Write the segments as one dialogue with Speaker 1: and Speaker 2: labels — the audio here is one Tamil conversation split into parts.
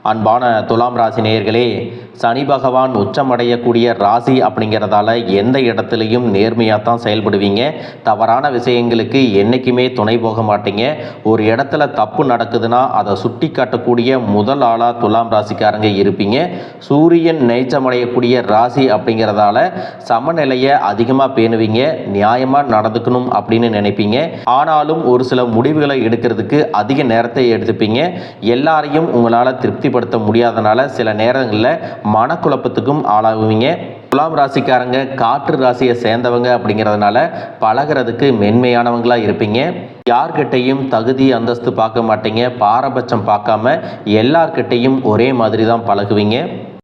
Speaker 1: அன்பான துலாம் ராசி நேயர்களே, சனி பகவான் உச்சமடையக்கூடிய ராசி அப்படிங்கிறதால எந்த இடத்துலையும் நேர்மையாக தான் செயல்படுவீங்க. தவறான விஷயங்களுக்கு என்றைக்குமே துணை போக மாட்டீங்க. ஒரு இடத்துல தப்பு நடக்குதுன்னா அதை சுட்டி காட்டக்கூடிய முதல் ஆளாக துலாம் ராசிக்காரங்க இருப்பீங்க. சூரியன் நீச்சமடையக்கூடிய ராசி அப்படிங்கிறதால சமநிலையை அதிகமாக பேணுவீங்க. நியாயமாக நடந்துக்கணும் அப்படின்னு நினைப்பீங்க. ஆனாலும் ஒரு சில முடிவுகளை எடுக்கிறதுக்கு அதிக நேரத்தை எடுத்துப்பீங்க. எல்லாரையும் உங்களால் திருப்திப்படுத்த முடியாதனால சில நேரங்களில் மனக்குழப்பத்துக்கும் ஆளாகுவீங்க. துலாம் ராசிக்காரங்க காற்று ராசியை சேர்ந்தவங்க அப்படிங்கிறதுனால பழகிறதுக்கு மென்மையானவங்களா இருப்பீங்க. யார்கிட்டையும் தகுதி அந்தஸ்து பார்க்க மாட்டீங்க. பாரபட்சம் பார்க்காம எல்லார்கிட்டையும் ஒரே மாதிரி தான் பழகுவீங்க.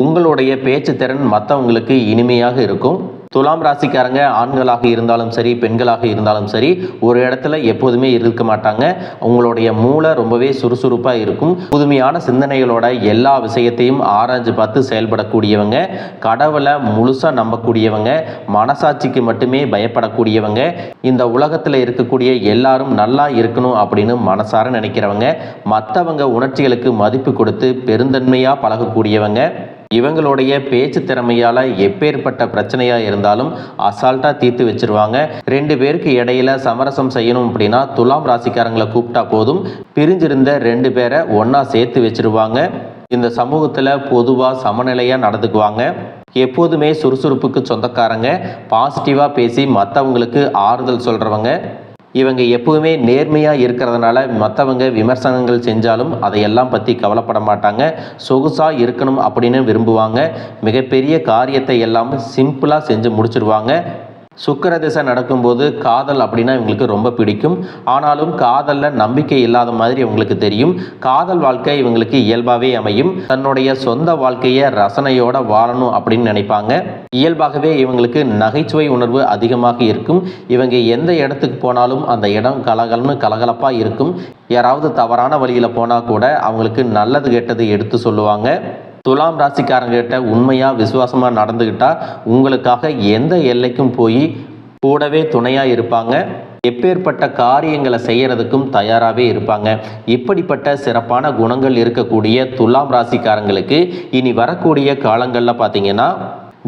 Speaker 1: உங்களுடைய பேச்சு திறன் மற்றவங்களுக்கு இனிமையாக இருக்கும். துலாம் ராசிக்காரங்க ஆண்களாக இருந்தாலும் சரி, பெண்களாக இருந்தாலும் சரி, ஒரு இடத்துல எப்போதுமே இருக்க மாட்டாங்க. உங்களுடைய மூளை ரொம்பவே சுறுசுறுப்பாக இருக்கும். புதுமையான சிந்தனைகளோட எல்லா விஷயத்தையும் ஆராய்ஞ்சு பார்த்து செயல்படக்கூடியவங்க. கடவுளை முழுசாக நம்பக்கூடியவங்க. மனசாட்சிக்கு மட்டுமே பயப்படக்கூடியவங்க. இந்த உலகத்தில் இருக்கக்கூடிய எல்லாரும் நல்லா இருக்கணும் அப்படின்னு மனசார நினைக்கிறவங்க. மற்றவங்க உணர்ச்சிகளுக்கு மதிப்பு கொடுத்து பெருந்தன்மையாக பழகக்கூடியவங்க. இவங்களுடைய பேச்சு திறமையால் எப்பேற்பட்ட பிரச்சனையாக இருந்தாலும் அசால்ட்டாக தீர்த்து வச்சிருவாங்க. ரெண்டு பேருக்கு இடையில சமரசம் செய்யணும் அப்படின்னா துலாம் ராசிக்காரங்களை கூப்பிட்டா போதும். பிரிஞ்சிருந்த ரெண்டு பேரை ஒன்றா சேர்த்து வச்சிருவாங்க. இந்த சமூகத்தில் பொதுவாக சமநிலையாக நடந்துக்குவாங்க. எப்போதுமே சுறுசுறுப்புக்கு சொந்தக்காரங்க. பாசிட்டிவாக பேசி மற்றவங்களுக்கு ஆறுதல் சொல்கிறவங்க. இவங்க எப்பவுமே நேர்மையாக இருக்கிறதுனால மற்றவங்க விமர்சனங்கள் செஞ்சாலும் அதையெல்லாம் பற்றி கவலைப்பட மாட்டாங்க. சொகுசாக இருக்கணும் அப்படின்னு விரும்புவாங்க. மிகப்பெரிய காரியத்தை எல்லாம் சிம்பிளாக செஞ்சு முடிச்சிடுவாங்க. சுக்கிர திசை நடக்கும்போது காதல் அப்படின்னா இவங்களுக்கு ரொம்ப பிடிக்கும். ஆனாலும் காதலில் நம்பிக்கை இல்லாத மாதிரி இவங்களுக்கு தெரியும். காதல் வாழ்க்கை இவங்களுக்கு இயல்பாகவே அமையும். தன்னுடைய சொந்த வாழ்க்கையை ரசனையோட வாழணும் அப்படின்னு நினைப்பாங்க. இயல்பாகவே இவங்களுக்கு நகைச்சுவை உணர்வு அதிகமாக இருக்கும். இவங்க எந்த இடத்துக்கு போனாலும் அந்த இடம் கலகலப்பாக இருக்கும். யாராவது தவறான வழியில் போனால் கூட அவங்களுக்கு நல்லது கெட்டது எடுத்து சொல்லுவாங்க. துலாம் ராசிக்காரங்கிட்ட உண்மையாக விசுவாசமாக நடந்துக்கிட்டால் உங்களுக்காக எந்த எல்லைக்கும் போய் கூடவே துணையாக இருப்பாங்க. எப்பேற்பட்ட காரியங்களை செய்கிறதுக்கும் தயாராகவே இருப்பாங்க. இப்படிப்பட்ட சிறப்பான குணங்கள் இருக்கக்கூடிய துலாம் ராசிக்காரங்களுக்கு இனி வரக்கூடிய காலங்களில் பார்த்தீங்கன்னா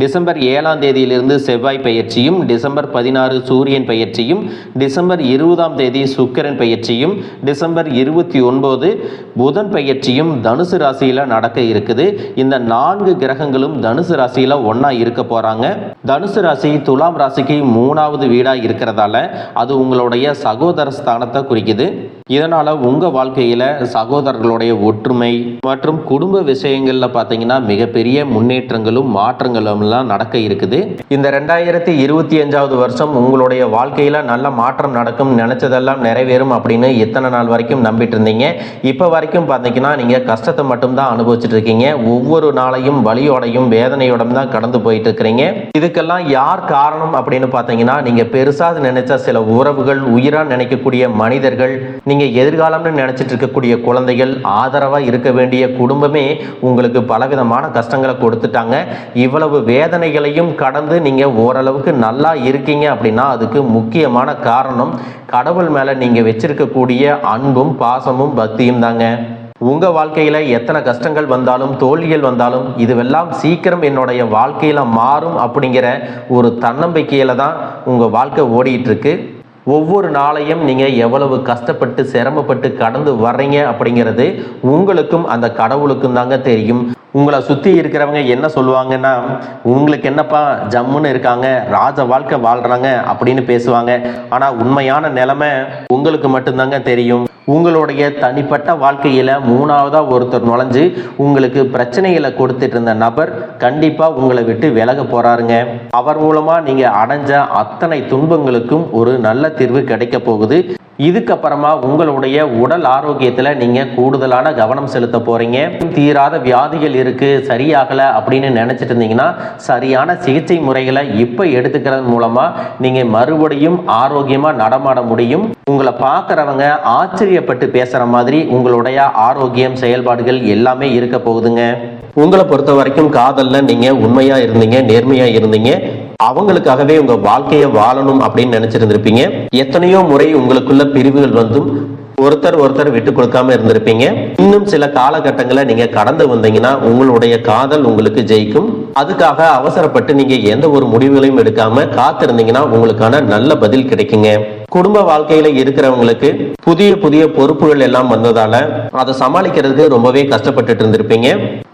Speaker 1: டிசம்பர் 7ஆம் தேதியிலிருந்து செவ்வாய் பயிற்சியும், டிசம்பர் 16 சூரியன் பயிற்சியும், டிசம்பர் 20ஆம் தேதி சுக்கிரன் பயிற்சியும், டிசம்பர் 29 புதன் பயிற்சியும் தனுசு ராசியில் நடக்க இருக்குது. இந்த 4 கிரகங்களும் தனுசு ராசியில் ஒன்றா இருக்க போகிறாங்க. தனுசு ராசி துலாம் ராசிக்கு 3வது வீடாக இருக்கிறதால அது உங்களுடைய சகோதர ஸ்தானத்தை குறிக்குது. இதனால் உங்கள் வாழ்க்கையில் சகோதரர்களுடைய ஒற்றுமை மற்றும் குடும்ப விஷயங்களில் பார்த்தீங்கன்னா மிகப்பெரிய முன்னேற்றங்களும் மாற்றங்களும் நடக்க இருக்குது. இந்த 2025வது வருஷம் உங்களுடைய வாழ்க்கையில் நல்ல மாற்றம் நடக்கும். நினைச்சதெல்லாம் நிறைவேறும் அப்படின்னு இத்தனை நாள் வரைக்கும் நம்பிட்டு இருந்தீங்க. இப்போ வரைக்கும் பார்த்தீங்கன்னா நீங்கள் கஷ்டத்தை மட்டும்தான் அனுபவிச்சுட்டு இருக்கீங்க. ஒவ்வொரு நாளையும் வலியோடையும் வேதனையோடும் தான் கடந்து போயிட்டு இருக்கிறீங்க. இதுக்கெல்லாம் யார் காரணம் அப்படின்னு பார்த்தீங்கன்னா நீங்கள் பெருசாக நினைச்ச சில உறவுகள், உயிராக நினைக்கக்கூடிய மனிதர்கள், நீங்கள் எதிர்காலம்னு நினைச்சிட்டு இருக்கக்கூடிய குழந்தைகள், ஆதரவாக இருக்க வேண்டிய குடும்பமே உங்களுக்கு பலவிதமான கஷ்டங்களை கொடுத்துட்டாங்க. இவ்வளவு வேதனைகளையும் கடந்து நீங்க ஓரளவுக்கு நல்லா இருக்கீங்க அப்படின்னா அதுக்கு முக்கியமான காரணம் கடவுள் மேல நீங்க வச்சிருக்கக்கூடிய அன்பும் பாசமும் பக்தியும் தாங்க. உங்க வாழ்க்கையில எத்தனை கஷ்டங்கள் வந்தாலும் தோல்விகள் வந்தாலும் இதுவெல்லாம் சீக்கிரம் என்னுடைய வாழ்க்கையில மாறும் அப்படிங்கிற ஒரு தன்னம்பிக்கையில தான் உங்க வாழ்க்கை ஓடிட்டு இருக்கு. ஒவ்வொரு நாளையும் நீங்கள் எவ்வளவு கஷ்டப்பட்டு சிரமப்பட்டு கடந்து வர்றீங்க அப்படிங்கிறது உங்களுக்கும் அந்த கடவுளுக்கும் தாங்க தெரியும். உங்களை சுற்றி இருக்கிறவங்க என்ன சொல்லுவாங்கன்னா, உங்களுக்கு என்னப்பா ஜம்முன்னு இருக்காங்க, ராஜ வாழ்க்கை வாழ்கிறாங்க அப்படின்னு பேசுவாங்க. ஆனால் உண்மையான நிலைமை உங்களுக்கு மட்டும்தாங்க தெரியும். உங்களுடைய தனிப்பட்ட வாழ்க்கையில் 3ஆவதாக ஒருத்தர் நுழைஞ்சு உங்களுக்கு பிரச்சனைகளை கொடுத்துட்டு இருந்த நபர் கண்டிப்பாக உங்களை விட்டு விலக போகிறாருங்க. அவர் மூலமாக நீங்கள் அடைஞ்ச அத்தனை துன்பங்களுக்கும் ஒரு நல்ல தீர்வு கிடைக்க போகுது. இதுக்கப்புறமா உங்களுடைய உடல் ஆரோக்கியத்தில் நீங்கள் கூடுதலான கவனம் செலுத்த போகிறீங்க. தீராத வியாதிகள் இருக்குது, சரியாகலை அப்படின்னு நினச்சிட்டு இருந்தீங்கன்னா சரியான சிகிச்சை முறைகளை இப்போ எடுத்துக்கிறது மூலமாக நீங்கள் மறுபடியும் ஆரோக்கியமாக நடமாட முடியும். உங்களை பார்க்குறவங்க ஆச்சரியப்பட்டு பேசுகிற மாதிரி உங்களுடைய ஆரோக்கியம், செயல்பாடுகள் எல்லாமே இருக்க போகுதுங்க. உங்களை பொறுத்த வரைக்கும் காதலில் நீங்கள் உண்மையாக இருந்தீங்க, நேர்மையாக இருந்தீங்க. அவங்களுக்காகவே உங்க வாழ்க்கையை வாழணும் அப்படின்னு நினைச்சிருந்திருப்பீங்க. எத்தனையோ முறை உங்களுக்குள்ள பிரிவுகள் வந்தும் ஒருத்தர் ஒருத்தர் விட்டு கொடுக்காம இருந்திருப்பீங்க. இன்னும் சில காலகட்டங்களை நீங்க கடந்து வந்தீங்கன்னா உங்களுடைய காதல் உங்களுக்கு ஜெயிக்கும். அதுக்காக அவசரப்பட்டு நீங்க எந்த ஒரு முடிவுகளையும் எடுக்காம காத்திருந்தீங்கன்னா உங்களுக்கான நல்ல பதில் கிடைக்குங்க. குடும்ப வாழ்க்கையில இருக்கிறவங்களுக்கு புதிய புதிய பொறுப்புகள் எல்லாம் வந்ததால அதை சமாளிக்கிறதுக்கு ரொம்பவே கஷ்டப்பட்டுட்டு இருந்திருப்பீங்க.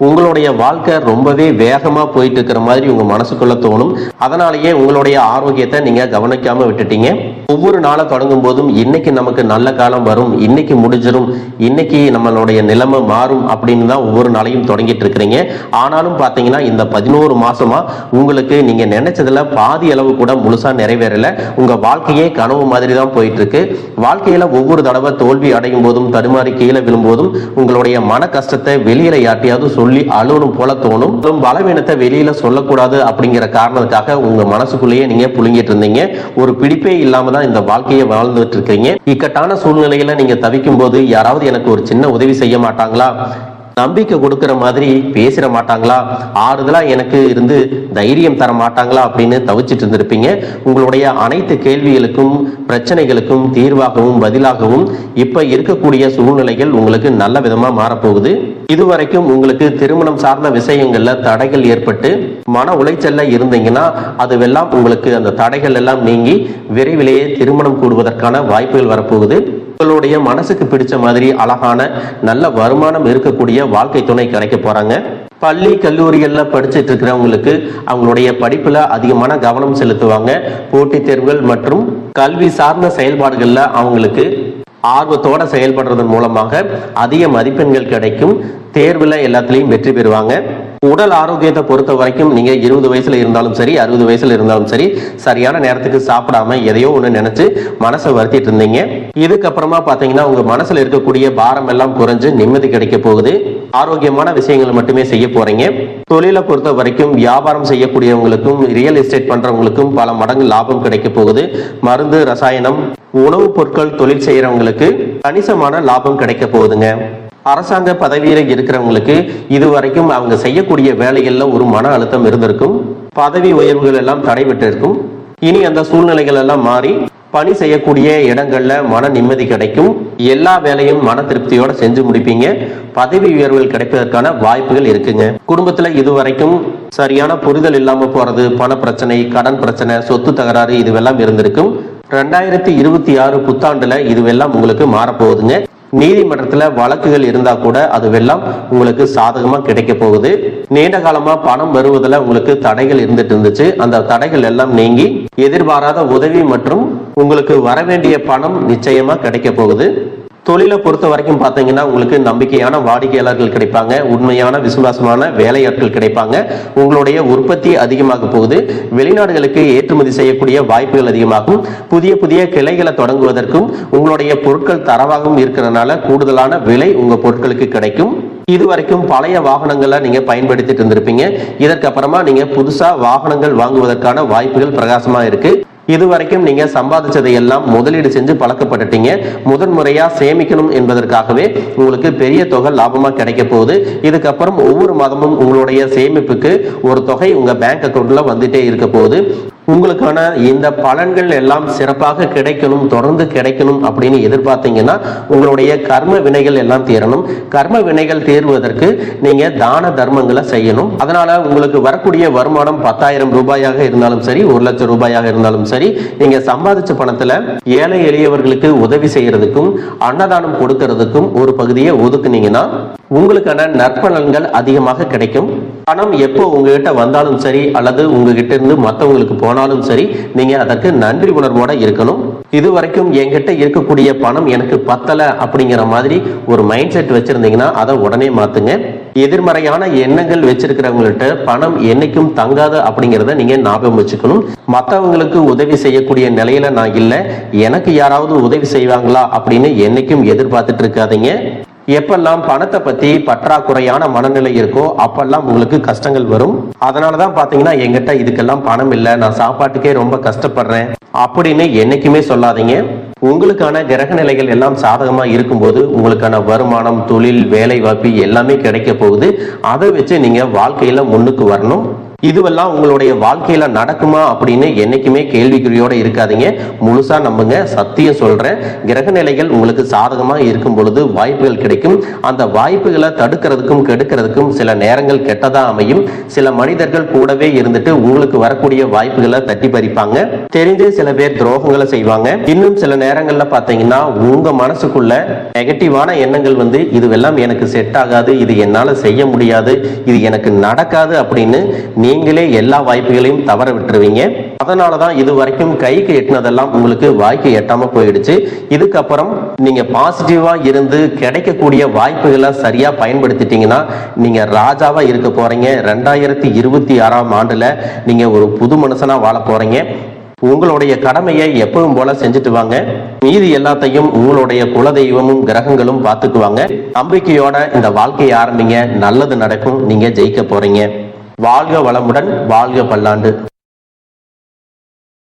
Speaker 1: உங்களுடைய வாழ்க்கை ரொம்பவே வேகமா போயிட்டு இருக்கிற மாதிரி உங்க மனசுக்குள்ள தோணும். அதனாலேயே உங்களுடைய ஆரோக்கியத்தை நீங்க கவனிக்காம விட்டுட்டீங்க. ஒவ்வொரு நாளை தொடங்கும் போதும் இன்னைக்கு நமக்கு நல்ல காலம் வரும், இன்னைக்கு முடிஞ்சிடும், இன்னைக்கு நம்மளுடைய நிலைமை மாறும் அப்படின்னு தான் ஒவ்வொரு நாளையும் தொடங்கிட்டு இருக்கிறீங்க. ஆனாலும் பாத்தீங்கன்னா இந்த 11 மாசமா உங்களுக்கு நீங்க நினைச்சதுல பாதி அளவு கூட முழுசா நிறைவேறல. உங்க வாழ்க்கையே கனவு மாதிரி தான் போயிட்டு இருக்கு. வாழ்க்கையில ஒவ்வொரு தடவை தோல்வி அடையும் போதும் தடுமாறி கீழே விழும்போதும் உங்களுடைய மன கஷ்டத்தை வெளியில யார்ட்டையாவது சொல்லி அழுவணும் போல தோணும். பலவீனத்தை வெளியில சொல்லக்கூடாது அப்படிங்கிற காரணத்துக்காக உங்க மனசுக்குள்ளேயே நீங்க புழுங்கிட்டு இருந்தீங்க. ஒரு பிடிப்பே இல்லாம தான் இந்த வாழ்க்கையை வாழ்ந்துட்டு இருக்கீங்க. இக்கட்டான சூழ்நிலையில நீங்க தவிக்கும் போது யாராவது எனக்கு ஒரு சின்ன உதவி செய்ய மாட்டாங்களா, நம்பிக்கை கொடுக்கிற மாதிரி பேசிட மாட்டாங்களா, ஆறுதலா எனக்கு இருந்து தைரியம் தர மாட்டாங்களா அப்படின்னு தவிச்சிட்டு இருந்திருப்பீங்க. உங்களுடைய அனைத்து கேள்விகளுக்கும் பிரச்சனைகளுக்கும் தீர்வாகவும் பதிலாகவும் இப்ப இருக்கக்கூடிய சூழ்நிலைகள் உங்களுக்கு நல்ல விதமா மாறப்போகுது. இதுவரைக்கும் உங்களுக்கு திருமணம் சார்ந்த விஷயங்கள்ல தடைகள் ஏற்பட்டு மன உளைச்சல்ல இருந்தீங்கன்னா அதுவெல்லாம் உங்களுக்கு அந்த தடைகள் எல்லாம் நீங்கி விரைவிலேயே திருமணம் கூடுவதற்கான வாய்ப்புகள் வரப்போகுது. உங்களுடைய மனசுக்கு பிடிச்ச மாதிரி அழகான நல்ல வருமானம் இருக்கக்கூடிய வாழ்க்கை துணை கிடைக்க போறாங்க. பள்ளி கல்லூரிகள்ல படிச்சுட்டு இருக்கிறவங்களுக்கு அவங்களுடைய படிப்புல அதிகமான கவனம் செலுத்துவாங்க. போட்டித் தேர்வுகள் மற்றும் கல்வி சார்ந்த செயல்பாடுகள்ல அவங்களுக்கு ஆர்வத்தோட செயல்படுறதன் மூலமாக அதிக மதிப்பெண்கள் கிடைக்கும். தேர்வுல எல்லாத்துலயும் வெற்றி பெறுவாங்க. உடல் ஆரோக்கியத்தை பொறுத்த வரைக்கும் நீங்க 20 வயசுல இருந்தாலும் சரி 60 வயசுல இருந்தாலும் சரி சரியான நேரத்துக்கு சாப்பிடாம எதையோ ஒண்ணு நினைச்சு மனசை வருத்திட்டு இருந்தீங்க. இதுக்கப்புறமா பாத்தீங்கன்னா உங்க மனசுல இருக்கக்கூடிய பாரம் எல்லாம் குறைஞ்சு நிம்மதி கிடைக்க போகுது. ஆரோக்கியமான விஷயங்களை மட்டுமே செய்ய போறீங்க. தொழிலை பொறுத்த வரைக்கும் வியாபாரம் செய்யக்கூடியவங்களுக்கும் ரியல் எஸ்டேட் பண்றவங்களுக்கும் பல மடங்கு லாபம் கிடைக்க போகுது. மருந்து ரசாயனம் உணவுப் பொருட்கள் தொழில் செய்யறவங்களுக்கு கணிசமான லாபம் கிடைக்க போகுதுங்க. அரசாங்க பதவியில இருக்கிறவங்களுக்கு இதுவரைக்கும் அவங்க செய்யக்கூடிய வேலைகள்ல ஒரு மன அழுத்தம் இருந்திருக்கும். பதவி உயர்வுகள் எல்லாம் தடைபட்டு இருக்கும். இனி அந்த சூழ்நிலைகள் எல்லாம் மாறி பணி செய்யக்கூடிய இடங்கள்ல மன நிம்மதி கிடைக்கும். எல்லா வேலையும் மன திருப்தியோட செஞ்சு முடிப்பீங்க. பதவி உயர்வுகள் கிடைப்பதற்கான வாய்ப்புகள் இருக்குங்க. குடும்பத்துல இதுவரைக்கும் சரியான புரிதல் இல்லாம போறது, பண பிரச்சனை, கடன் பிரச்சனை, சொத்து தகராறு இதுவெல்லாம் இருந்திருக்கும். 2026 புத்தாண்டுல இதுவெல்லாம் உங்களுக்கு மாறப்போகுதுங்க. நீதிமன்றத்துல வழக்குகள் இருந்தா கூட அதுவெல்லாம் உங்களுக்கு சாதகமா கிடைக்க போகுது. நீண்ட காலமா பணம் வருவதில் உங்களுக்கு தடைகள் இருந்துட்டு இருந்துச்சு. அந்த தடைகள் எல்லாம் நீங்கி எதிர்பாராத உதவி மற்றும் உங்களுக்கு வரவேண்டிய பணம் நிச்சயமா கிடைக்க போகுது. தொழிலை பொறுத்த வரைக்கும் பார்த்தீங்கன்னா உங்களுக்கு நம்பிக்கையான வாடிக்கையாளர்கள் கிடைப்பாங்க. உண்மையான விசுவாசமான வேலையாட்கள் கிடைப்பாங்க. உங்களுடைய உற்பத்தி அதிகமாக போகுது. வெளிநாடுகளுக்கு ஏற்றுமதி செய்யக்கூடிய வாய்ப்புகள் அதிகமாகும். புதிய புதிய கிளைகளை தொடங்குவதற்கும் உங்களுடைய பொருட்கள் தரவாகவும் இருக்கிறதுனால கூடுதலான விலை உங்க பொருட்களுக்கு கிடைக்கும். இதுவரைக்கும் பழைய வாகனங்களை நீங்க பயன்படுத்திட்டு இருந்திருப்பீங்க. இதற்கு அப்புறமா நீங்க புதுசா வாகனங்கள் வாங்குவதற்கான வாய்ப்புகள் பிரகாசமா இருக்கு. இதுவரைக்கும் நீங்க சம்பாதிச்சதை எல்லாம் முதலீடு செஞ்சு பழக்கப்பட்டுட்டீங்க. முதன்முறையா சேமிக்கணும் என்பதற்காகவே உங்களுக்கு பெரிய தொகை லாபமா கிடைக்க போகுது. இதுக்கப்புறம் ஒவ்வொரு மாதமும் உங்களுடைய சேமிப்புக்கு ஒரு தொகை உங்க பேங்க் அக்கௌண்ட்ல வந்துட்டே இருக்க போகுது. உங்களுக்கான இந்த பலன்கள் எல்லாம் சிறப்பாக கிடைக்கணும், தொடர்ந்து கிடைக்கணும் அப்படின்னு எதிர்பார்த்தீங்கன்னா உங்களுடைய கர்ம வினைகள் எல்லாம் தீரணும். கர்ம வினைகள் தீர்வதற்கு நீங்க தான தர்மங்களை செய்யணும். அதனால உங்களுக்கு வரக்கூடிய வருமானம் 10,000 ரூபாயாக இருந்தாலும் சரி, 1 லட்சம் ரூபாயாக இருந்தாலும் சரி, நீங்க சம்பாதிச்ச பணத்துல ஏழை எளியவர்களுக்கு உதவி செய்யறதுக்கும் அன்னதானம் கொடுக்கறதுக்கும் ஒரு பகுதியை ஒதுக்குனீங்கன்னா உங்களுக்கான நற்பலன்கள் அதிகமாக கிடைக்கும். பணம் எப்போ உங்ககிட்ட வந்தாலும் சரி அல்லது உங்ககிட்ட இருந்து மற்றவங்களுக்கு போனாலும் சரி, நீங்க அதற்கு நன்றி உணர்வோட இருக்கணும். இதுவரைக்கும் என்கிட்ட இருக்கக்கூடிய பணம் எனக்கு பத்தல அப்படிங்கிற மாதிரி ஒரு மைண்ட் செட் வச்சிருந்தீங்கன்னா அதை உடனே மாத்துங்க. எதிர்மறையான எண்ணங்கள் வச்சிருக்கிறவங்கள்ட்ட பணம் என்னைக்கும் தங்காது அப்படிங்கிறத நீங்க ஞாபகம் வச்சுக்கணும். மற்றவங்களுக்கு உதவி செய்யக்கூடிய நிலையில நான் இல்லை, எனக்கு யாராவது உதவி செய்வாங்களா அப்படின்னு என்னைக்கும் எதிர்பார்த்துட்டு இருக்காதீங்க. எப்பெல்லாம் பணத்தை பத்தி பற்றாக்குறையான மனநிலை இருக்கோ அப்பெல்லாம் உங்களுக்கு கஷ்டங்கள் வரும். அதனாலதான் பாத்தீங்கன்னா என்கிட்ட இதுக்கெல்லாம் பணம் இல்லை, நான் சாப்பாட்டுக்கே ரொம்ப கஷ்டப்படுறேன் அப்படின்னு என்னைக்குமே சொல்லாதீங்க. உங்களுக்கான கிரக நிலைகள் எல்லாம் சாதகமா இருக்கும்போது உங்களுக்கான வருமானம், தொழில், வேலை வாய்ப்பு எல்லாமே கிடைக்க போகுது. அதை வச்சு நீங்க வாழ்க்கையில முன்னுக்கு வரணும். இதுவெல்லாம் உங்களுடைய வாழ்க்கையில நடக்குமா அப்படின்னு என்னைக்குமே கேள்விக்குறியோட இருக்காதீங்க. முழுசா நம்புங்க. சத்தியம் சொல்றேன். கிரக நிலைகள் உங்களுக்கு சாதகமா இருக்கும் பொழுது வாய்ப்புகள் கிடைக்கும். அந்த வாய்ப்புகளை தடுக்கிறதுக்கும் கெடுக்கிறதுக்கும் சில நேரங்கள் கெட்டதா அமையும். சில மனிதர்கள் கூடவே இருந்துட்டு உங்களுக்கு வரக்கூடிய வாய்ப்புகளை தட்டி பறிப்பாங்க. தெரிஞ்சே சில பேர் துரோகங்களை செய்வாங்க. இன்னும் சில நேரங்கள்ல பாத்தீங்கன்னா உங்க மனசுக்குள்ள நெகட்டிவான எண்ணங்கள் வந்து இதுவெல்லாம் எனக்கு செட் ஆகாது, இது என்னால செய்ய முடியாது, இது எனக்கு நடக்காது அப்படின்னு நீங்களே எல்லா வாய்ப்புகளையும் தவற விட்டுருவீங்க. அதனாலதான் இது வரைக்கும் கைக்கு எட்டினதெல்லாம் உங்களுக்கு வாய்க்கு எட்டாம போயிடுச்சு. இதுக்கப்புறம் நீங்க பாசிட்டிவா இருந்து கிடைக்கக்கூடிய வாய்ப்புகளை சரியா பயன்படுத்திட்டீங்கன்னா நீங்க ராஜாவா இருக்க போறீங்க. 2026ஆம் ஆண்டுல நீங்க ஒரு புது மனுஷனா வாழ போறீங்க. உங்களுடைய கடமையை எப்பவும் போல செஞ்சுட்டு வாங்க. மீதி எல்லாத்தையும் உங்களுடைய குலதெய்வமும் கிரகங்களும் பார்த்துக்குவாங்க. நம்பிக்கையோட இந்த வாழ்க்கையை ஆரம்பிங்க. நல்லது நடக்கும். நீங்க ஜெயிக்க போறீங்க. வாழ்க வளமுடன். வாழ்க பல்லாண்டு.